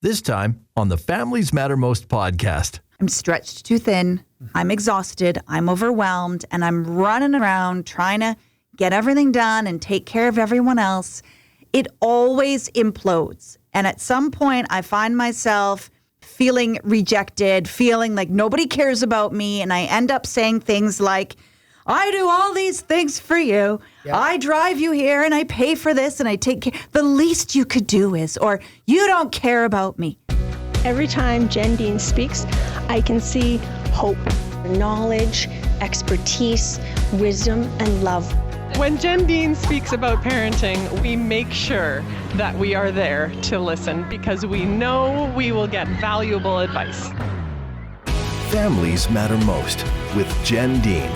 This time on the Families Matter Most podcast. I'm stretched too thin. I'm exhausted. I'm overwhelmed. And I'm running around trying to get everything done and take care of everyone else. It always implodes. And at some point, I find myself feeling rejected, feeling like nobody cares about me. And I end up saying things like, I do all these things for you. Yep. I drive you here and I pay for this and I take care. The least you could do is, or you don't care about me. Every time Jen Dean speaks, I can see hope, knowledge, expertise, wisdom, and love. When Jen Dean speaks about parenting, we make sure that we are there to listen because we know we will get valuable advice. Families Matter Most with Jen Dean.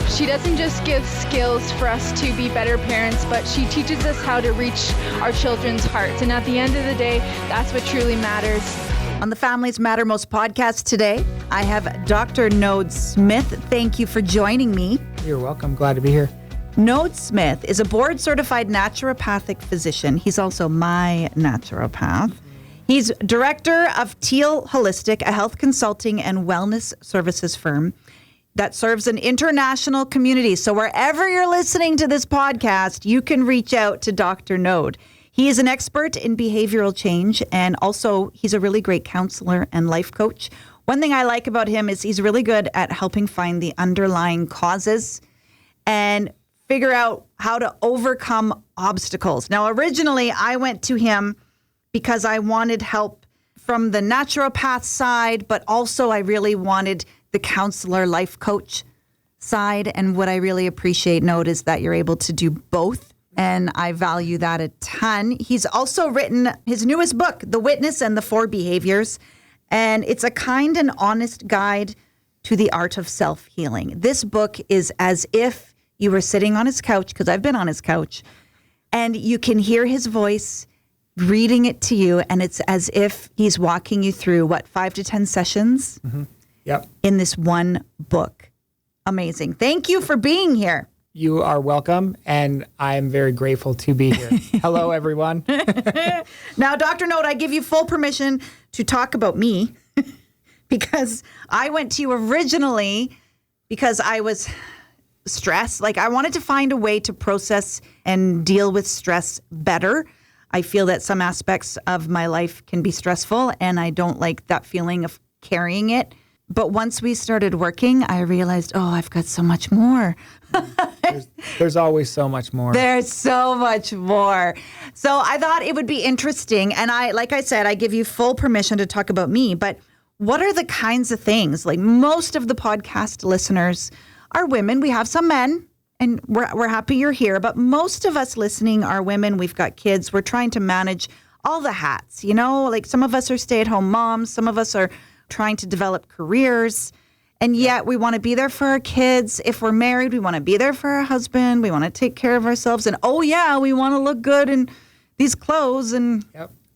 She doesn't just give skills for us to be better parents, but she teaches us how to reach our children's hearts. And at the end of the day, that's what truly matters. On the Families Matter Most podcast today, I have Dr. Node Smith. Thank you for joining me. You're welcome. Glad to be here. Node Smith is a board-certified naturopathic physician. He's also my naturopath. He's director of Teal Holistic, a health consulting and wellness services firm that serves an international community. So wherever you're listening to this podcast, you can reach out to Dr. Node. He is an expert in behavioral change, and also he's a really great counselor and life coach. One thing I like about him is he's really good at helping find the underlying causes and figure out how to overcome obstacles. Now, originally, I went to him because I wanted help from the naturopath side, but also I really wanted the counselor life coach side. And what I really appreciate, Node, is that you're able to do both. And I value that a ton. He's also written his newest book, The Witness and the Four Behaviors. And it's a kind and honest guide to the art of self-healing. This book is as if you were sitting on his couch, because I've been on his couch, and you can hear his voice reading it to you. And it's as if he's walking you through, 5 to 10 sessions? Mm-hmm. Yep. In this one book. Amazing. Thank you for being here. You are welcome, and I am very grateful to be here. Hello, everyone. Now, Dr. Node, I give you full permission to talk about me because I went to you originally because I was stressed. Like, I wanted to find a way to process and deal with stress better. I feel that some aspects of my life can be stressful, and I don't like that feeling of carrying it. But once we started working, I realized, I've got so much more. There's always so much more. There's so much more. So I thought it would be interesting. And like I said, I give you full permission to talk about me. But what are the kinds of things? Like, most of the podcast listeners are women. We have some men, and we're happy you're here. But most of us listening are women. We've got kids. We're trying to manage all the hats. You know, like, some of us are stay-at-home moms. Some of us are trying to develop careers. And yet we want to be there for our kids. If we're married, we want to be there for our husband. We want to take care of ourselves. And we want to look good in these clothes. And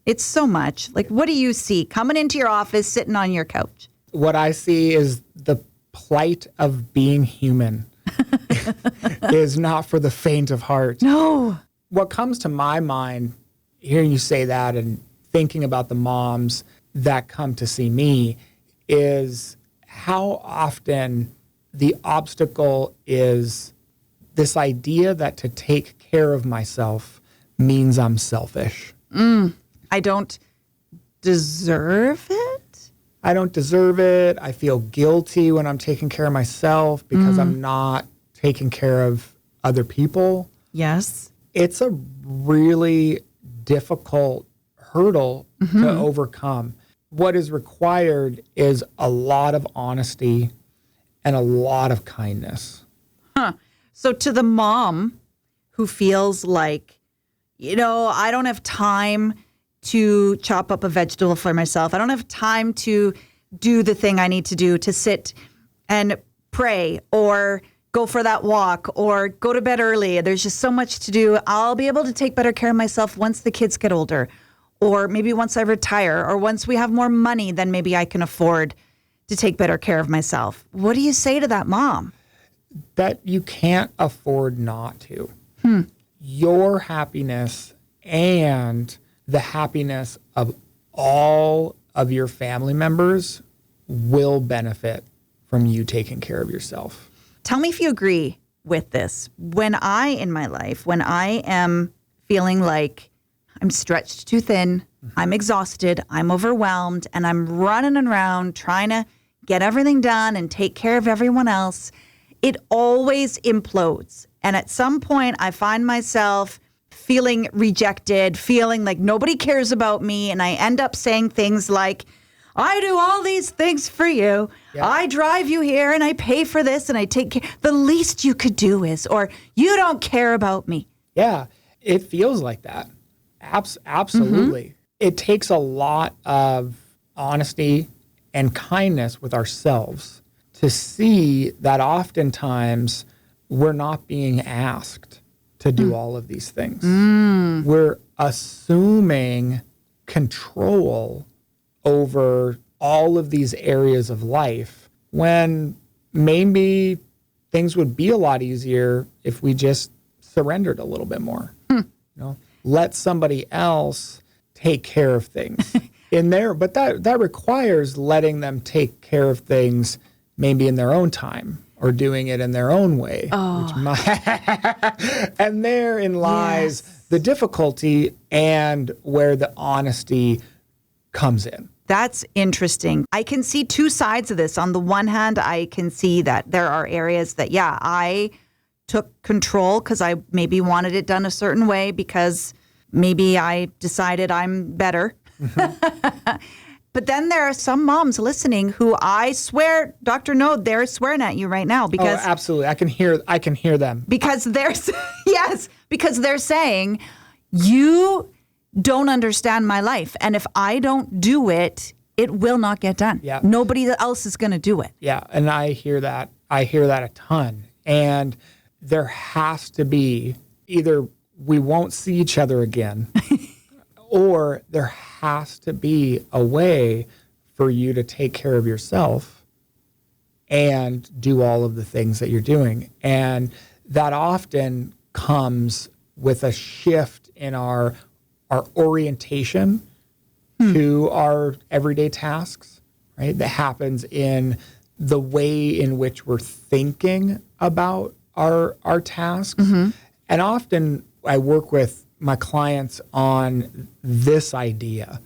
It's so much. Like, what do you see coming into your office, sitting on your couch? What I see is the plight of being human. Is not for the faint of heart. No. What comes to my mind, hearing you say that and thinking about the moms that come to see me, is how often the obstacle is this idea that to take care of myself means I'm selfish. I don't deserve it? I don't deserve it. I feel guilty when I'm taking care of myself because I'm not taking care of other people. Yes. It's a really difficult hurdle to overcome. What is required is a lot of honesty and a lot of kindness. So to the mom who feels like, I don't have time to chop up a vegetable for myself. I don't have time to do the thing I need to do, to sit and pray or go for that walk or go to bed early. There's just so much to do. I'll be able to take better care of myself once the kids get older, or maybe once I retire, or once we have more money than maybe I can afford to take better care of myself. What do you say to that mom? That you can't afford not to. Your happiness and the happiness of all of your family members will benefit from you taking care of yourself. Tell me if you agree with this. When I am feeling like I'm stretched too thin, I'm exhausted, I'm overwhelmed, and I'm running around trying to get everything done and take care of everyone else, it always implodes. And at some point, I find myself feeling rejected, feeling like nobody cares about me, and I end up saying things like, I do all these things for you. Yeah. I drive you here and I pay for this and I take care. The least you could do is, or you don't care about me. Yeah, it feels like that. Absolutely. It takes a lot of honesty and kindness with ourselves to see that oftentimes we're not being asked to do all of these things. We're assuming control over all of these areas of life when maybe things would be a lot easier if we just surrendered a little bit more. You know, let somebody else take care of things in there, but that requires letting them take care of things maybe in their own time or doing it in their own way. And therein lies the difficulty and where the honesty comes in. That's interesting. I can see two sides of this. On the one hand, I can see that there are areas that, I took control because I maybe wanted it done a certain way because maybe I decided I'm better. But then there are some moms listening who I swear, Dr. Node, they're swearing at you right now because absolutely. I can hear them. Because they're because they're saying you don't understand my life. And if I don't do it, it will not get done. Yeah. Nobody else is going to do it. Yeah. And I hear that. I hear that a ton. And there has to be either we won't see each other again or there has to be a way for you to take care of yourself and do all of the things that you're doing. And that often comes with a shift in our orientation to our everyday tasks, right? That happens in the way in which we're thinking about our tasks. And often I work with my clients on this idea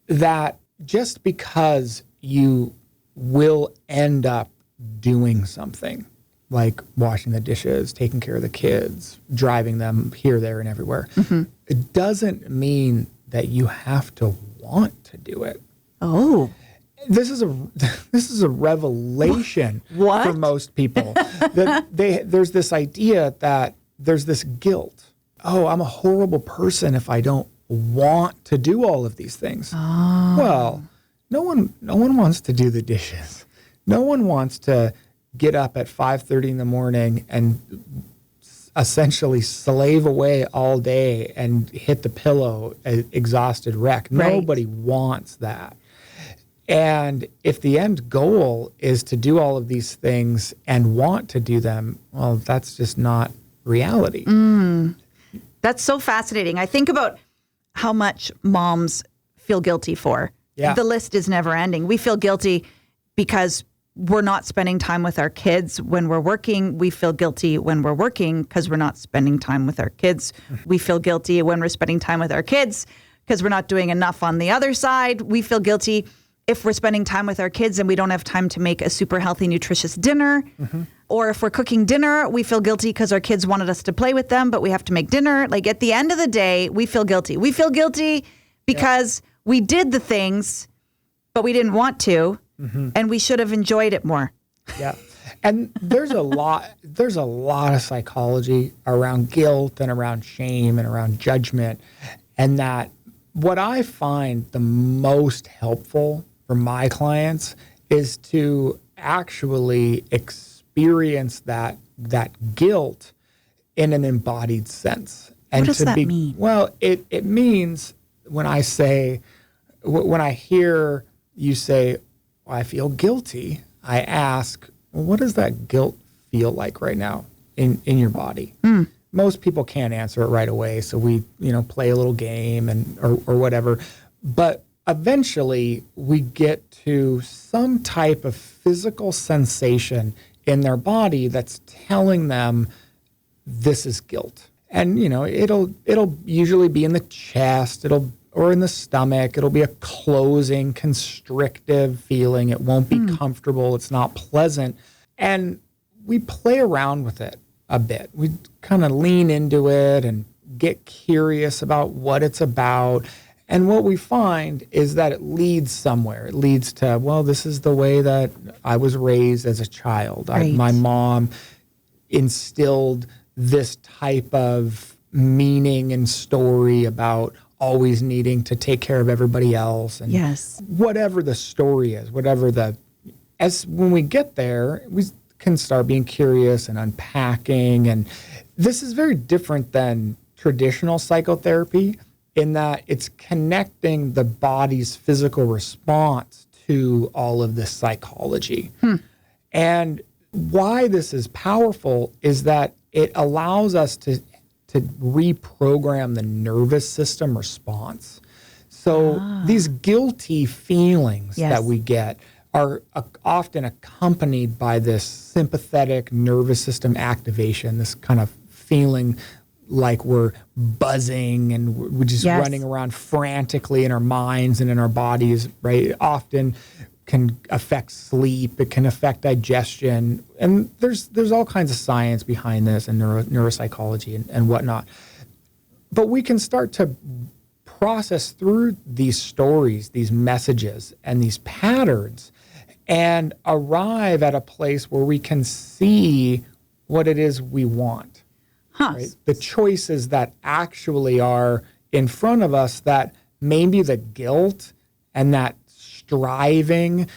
that just because you will end up doing something like washing the dishes, taking care of the kids, driving them here, there, and everywhere, it doesn't mean that you have to want to do it. Oh. This is a revelation for most people. That there's this idea that there's this guilt. Oh, I'm a horrible person if I don't want to do all of these things. Oh. Well, no one wants to do the dishes. No one wants to get up at 5:30 in the morning and essentially slave away all day and hit the pillow, exhausted wreck. Right. Nobody wants that. And if the end goal is to do all of these things and want to do them, well, that's just not reality. That's so fascinating. I think about how much moms feel guilty for. Yeah. The list is never ending. We feel guilty because we're not spending time with our kids when we're working. We feel guilty when we're working because we're not spending time with our kids. We feel guilty when we're spending time with our kids because we're not doing enough on the other side. We feel guilty if we're spending time with our kids and we don't have time to make a super healthy, nutritious dinner. Or if we're cooking dinner, we feel guilty because our kids wanted us to play with them, but we have to make dinner. Like at the end of the day, we feel guilty. We feel guilty because we did the things, but we didn't want to, and we should have enjoyed it more. Yeah. And there's a lot of psychology around guilt and around shame and around judgment. And that what I find the most helpful for my clients is to actually experience that guilt in an embodied sense. And what does that mean? Well, it means when I hear you say, well, I feel guilty, I ask, well, what does that guilt feel like right now in your body? Most people can't answer it right away, so we play a little game or whatever. But eventually we get to some type of physical sensation in their body that's telling them this is guilt. And, it'll usually be in the chest, or in the stomach. It'll be a closing, constrictive feeling. It won't be comfortable. It's not pleasant. And we play around with it a bit. We kind of lean into it and get curious about what it's about. And what we find is that it leads somewhere. It leads to, well, this is the way that I was raised as a child. Right. My mom instilled this type of meaning and story about always needing to take care of everybody else. And Yes. whatever the story is, when we get there, we can start being curious and unpacking. And this is very different than traditional psychotherapy in that it's connecting the body's physical response to all of this psychology. And why this is powerful is that it allows us to reprogram the nervous system response. So these guilty feelings Yes. that we get are often accompanied by this sympathetic nervous system activation, this kind of feeling like we're buzzing and we're just Yes. running around frantically in our minds and in our bodies, right? It often can affect sleep. It can affect digestion. And there's all kinds of science behind this and neuropsychology and whatnot. But we can start to process through these stories, these messages, and these patterns and arrive at a place where we can see what it is we want. Right? The choices that actually are in front of us, that maybe the guilt and that striving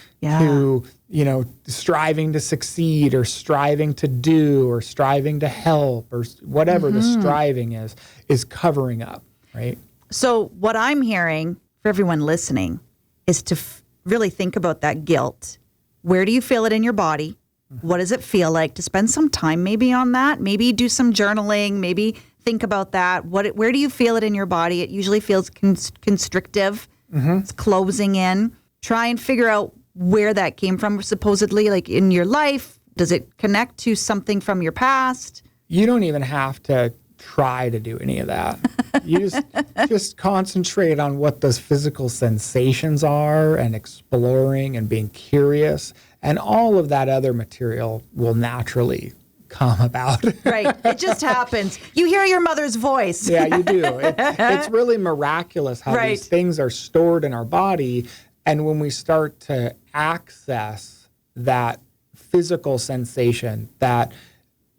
striving to succeed or striving to do or striving to help or whatever the striving is covering up, right? So what I'm hearing for everyone listening is to really think about that guilt. Where do you feel it in your body? What does it feel like? To spend some time maybe on that, maybe do some journaling, maybe think about that. Where do you feel it in your body? It usually feels constrictive. It's closing in. Try and figure out where that came from, supposedly, like in your life. Does it connect to something from your past? You don't even have to try to do any of that. You just concentrate on what those physical sensations are and exploring and being curious, and all of that other material will naturally come about. Right. It just happens. You hear your mother's voice. Yeah, you do. It's really miraculous how Right. these things are stored in our body. And when we start to access that physical sensation, that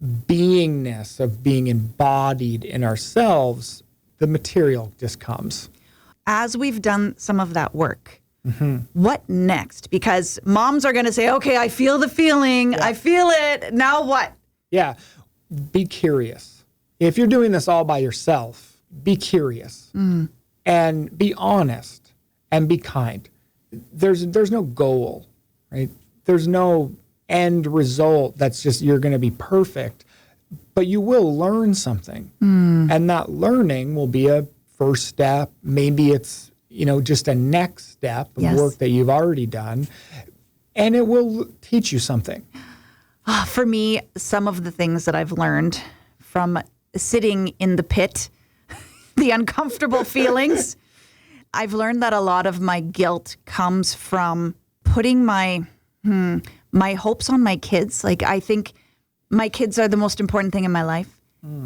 beingness of being embodied in ourselves, the material just comes. As we've done some of that work, what next? Because moms are going to say, okay, I feel the feeling. I feel it. Now what? Yeah. Be curious. If you're doing this all by yourself, be curious and be honest and be kind. There's no goal, right? There's no end result that's just you're going to be perfect, but you will learn something. And that learning will be a first step. Maybe it's, just a next step of Yes. work that you've already done, and it will teach you something. For me, some of the things that I've learned from sitting in the pit, the uncomfortable feelings, I've learned that a lot of my guilt comes from putting my hopes on my kids. Like, I think my kids are the most important thing in my life.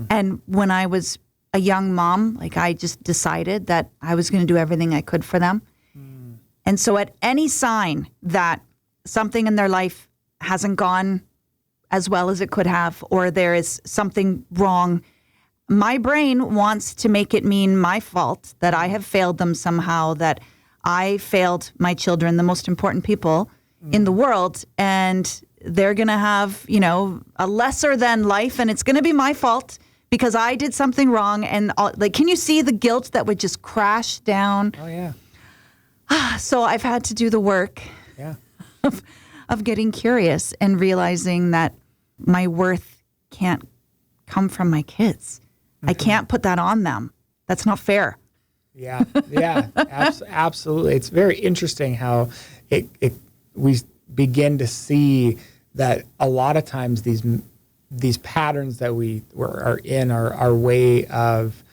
And when I was a young mom, like, I just decided that I was going to do everything I could for them. And so at any sign that something in their life hasn't gone as well as it could have, or there is something wrong, my brain wants to make it mean my fault, that I have failed them somehow, that I failed my children, the most important people in the world, and they're going to have, a lesser than life, and it's going to be my fault because I did something wrong. And can you see the guilt that would just crash down? Oh, yeah. So I've had to do the work Yeah. of getting curious and realizing that my worth can't come from my kids. I can't put that on them. That's not fair. Yeah, absolutely. It's very interesting how we begin to see that a lot of times these patterns that we are in are our way of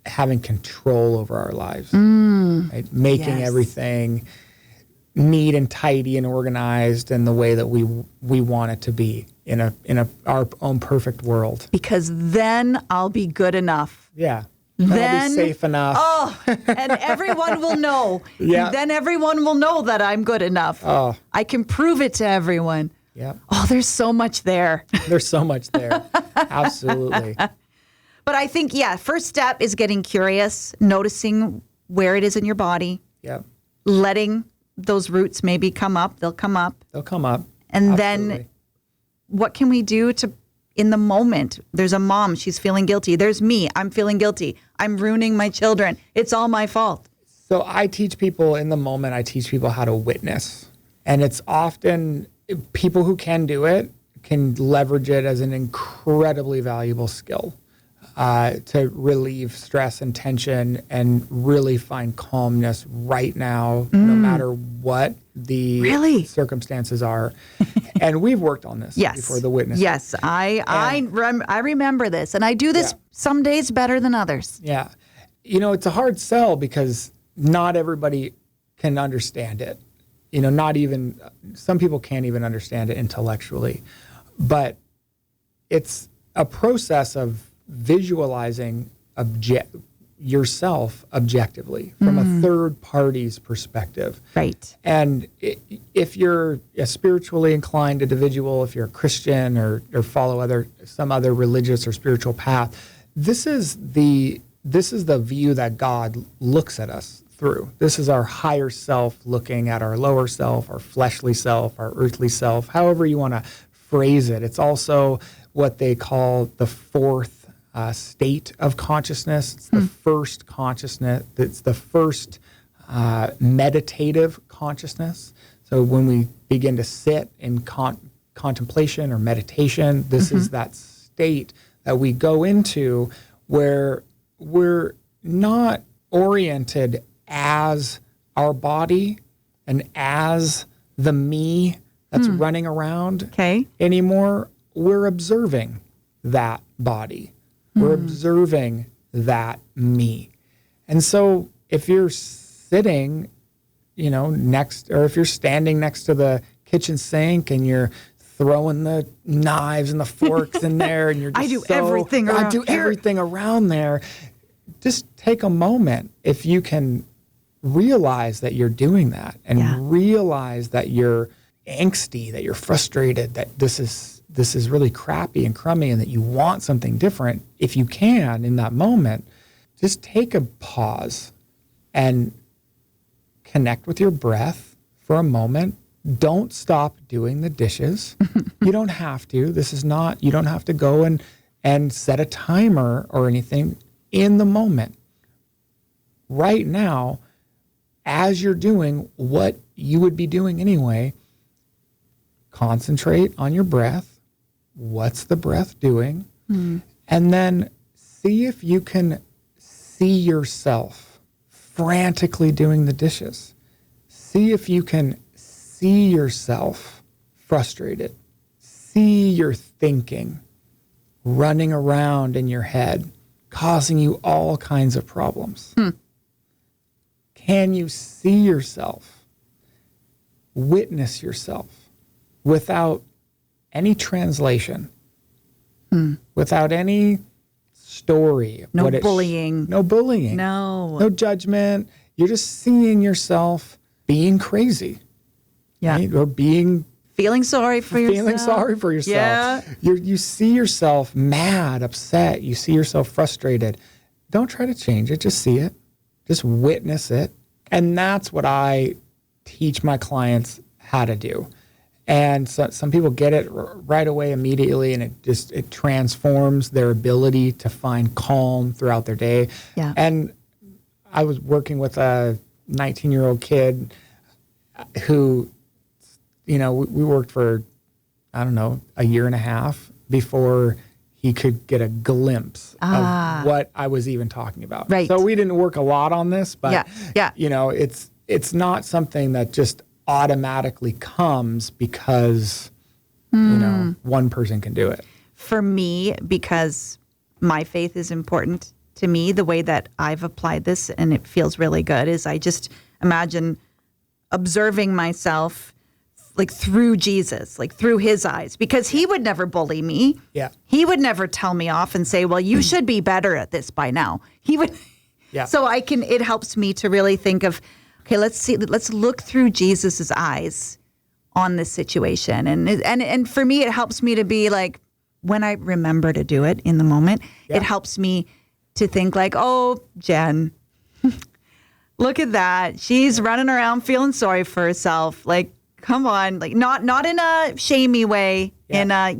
having control over our lives, right? Making everything neat and tidy and organized in the way that we want it to be in our own perfect world. Because then I'll be good enough. Yeah. Then I'll be safe enough. Oh, and everyone will know. Yeah. Then everyone will know that I'm good enough. Oh. I can prove it to everyone. Yeah. Oh, there's so much there. There's so much there. Absolutely. But I think, first step is getting curious, noticing where it is in your body, Yeah. letting those roots maybe come up. They'll come up. They'll come up. And Absolutely. then what can we do to, in the moment? There's a mom, she's feeling guilty. There's me, I'm feeling guilty. I'm ruining my children. It's all my fault. So I teach people in the moment, I teach people how to witness. And it's often people who can do it can leverage it as an incredibly valuable skill to relieve stress and tension and really find calmness right now, no matter what the circumstances are. And we've worked on this before, the witness. Yes, I remember this, and I do this some days better than others. Yeah. It's a hard sell because not everybody can understand it. Not even, some people can't even understand it intellectually. But it's a process of visualizing yourself objectively from a third party's perspective. Right. And if you're a spiritually inclined individual, if you're a Christian or follow some other religious or spiritual path, this is the view that God looks at us through. This is our higher self looking at our lower self, our fleshly self, our earthly self, however you want to phrase it. It's also what they call the fourth state of consciousness. It's the first consciousness. It's the first meditative consciousness. So when we begin to sit in contemplation or meditation, this is that state that we go into where we're not oriented as our body and as the me that's running around anymore. We're observing that body. We're observing that me. And so if you're sitting, next, or if you're standing next to the kitchen sink and you're throwing the knives and the forks in there and you're just I do everything around there, just take a moment. If you can realize that you're doing that and realize that you're angsty, that you're frustrated, that this is really crappy and crummy and that you want something different, if you can in that moment, just take a pause and connect with your breath for a moment. Don't stop doing the dishes. You don't have to. You don't have to go and set a timer or anything. In the moment, right now, as you're doing what you would be doing anyway, concentrate on your breath. What's the breath doing? And then see if you can see yourself frantically doing the dishes. See if you can see yourself frustrated. See your thinking running around in your head, causing you all kinds of problems. Can you see yourself, witness yourself without any translation, without any story? No bullying. No bullying. No Judgment. You're just seeing yourself being crazy. Yeah. Right? Or feeling sorry for yourself. Yeah. You see yourself mad, upset. You see yourself frustrated. Don't try to change it. Just see it. Just witness it. And that's what I teach my clients how to do. And so some people get it right away, immediately, and it transforms their ability to find calm throughout their day. Yeah. And I was working with a 19-year-old kid who, we worked for, I don't know, a year and a half before he could get a glimpse of what I was even talking about. Right. So we didn't work a lot on this, but Yeah. you know, it's not something that just automatically comes because you know, one person can do it. For me, because my faith is important to me, the way that I've applied this, and it feels really good, is I just imagine observing myself like through Jesus, like through his eyes, because he would never bully me. Yeah. He would never tell me off and say, well, you should be better at this by now. He would. Yeah. So it helps me to really think of, okay, let's look through Jesus's eyes on this situation. And for me, it helps me to be like, when I remember to do it in the moment, it helps me to think like, oh, Jen, look at that. She's running around feeling sorry for herself. Like, come on, like not in a shamey way. Yeah. In a,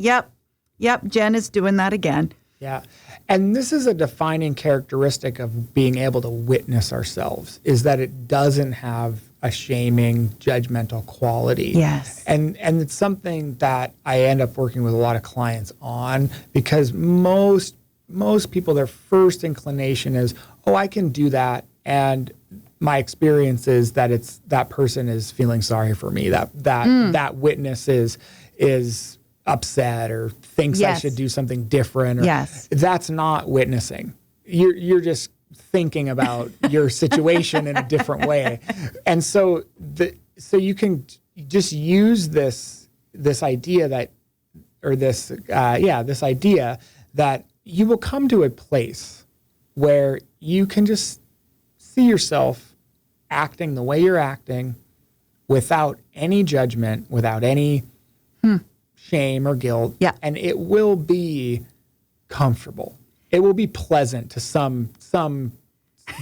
yep, Jen is doing that again. Yeah. And this is a defining characteristic of being able to witness ourselves, is that it doesn't have a shaming, judgmental quality. Yes. And it's something that I end up working with a lot of clients on, because most people, their first inclination is, oh, I can do that. And my experience is that that person is feeling sorry for me, that witness is upset or thinks I should do something different. Or, that's not witnessing. You're just thinking about your situation in a different way. And so you can just use this idea this idea that you will come to a place where you can just see yourself acting the way you're acting without any judgment, without any shame or guilt. Yeah. And it will be comfortable. It will be pleasant to some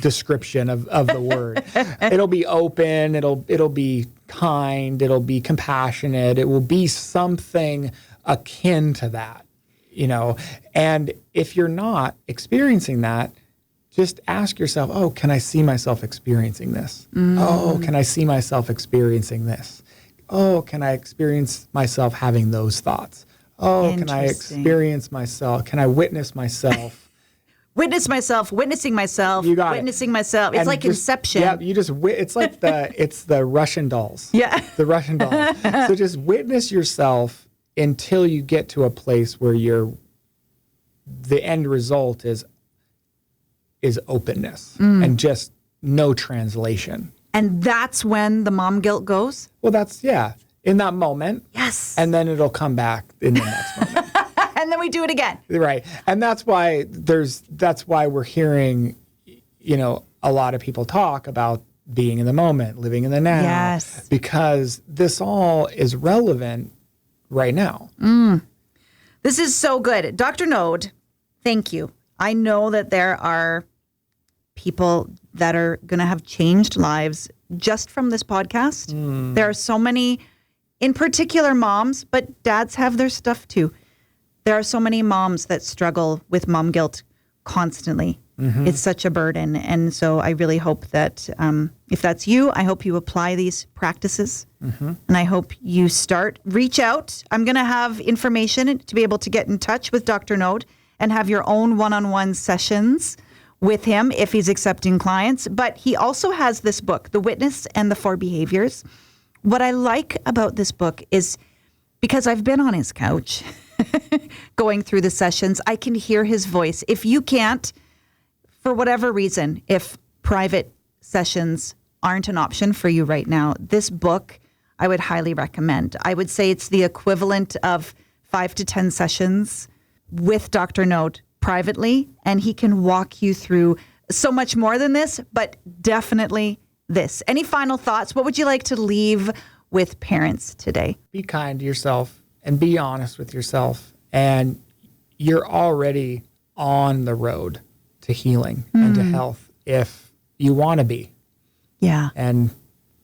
description of the word. It'll be open, it'll be kind, it'll be compassionate, it will be something akin to that, you know. And if you're not experiencing that, just ask yourself, oh, can I see myself experiencing this? Oh, can I see myself experiencing this? Oh, can I experience myself having those thoughts? Oh, can I experience myself? Can I witness myself? Witnessing myself. You got witnessing myself. It's like Inception. Yeah, it's like it's the Russian dolls. Yeah. The Russian dolls. So just witness yourself until you get to a place where the end result is openness and just no translation. And that's when the mom guilt goes? Well, in that moment. Yes. And then it'll come back in the next moment. And then we do it again. Right. And that's why we're hearing, you know, a lot of people talk about being in the moment, living in the now. Yes. Because this all is relevant right now. This is so good. Dr. Node, thank you. I know that there are people that are going to have changed lives just from this podcast. There are so many, in particular moms, but dads have their stuff too. There are so many moms that struggle with mom guilt constantly. It's such a burden. And so I really hope that if that's you, I hope you apply these practices. And I hope you reach out. I'm going to have information to be able to get in touch with Dr. Node and have your own one-on-one sessions with him if he's accepting clients. But he also has this book, The Witness and the Four Behaviors. What I like about this book is because I've been on his couch going through the sessions, I can hear his voice. If you can't, for whatever reason, if private sessions aren't an option for you right now, this book I would highly recommend. I would say it's the equivalent of 5 to 10 sessions with Dr. Node privately, and he can walk you through so much more than this, but definitely this. Any final thoughts? What would you like to leave with parents today? Be kind to yourself and be honest with yourself. And you're already on the road to healing and to health if you want to be. Yeah. And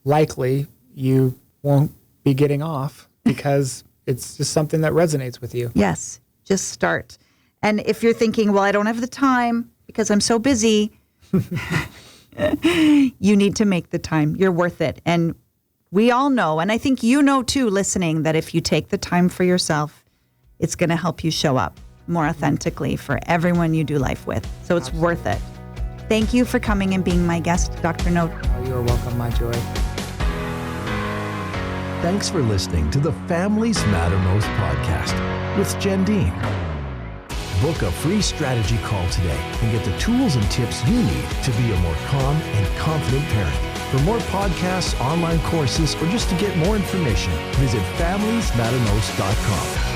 likely you won't be getting off because it's just something that resonates with you. Yes. Just start. And if you're thinking, well, I don't have the time because I'm so busy, you need to make the time. You're worth it. And we all know, and I think you know too, listening, that if you take the time for yourself, it's going to help you show up more authentically for everyone you do life with. So it's worth it. Thank you for coming and being my guest, Dr. Note. Oh, you're welcome, my joy. Thanks for listening to the Families Matter Most podcast with Jen Dean. Book a free strategy call today and get the tools and tips you need to be a more calm and confident parent. For more podcasts, online courses, or just to get more information, visit familiesmattermost.com.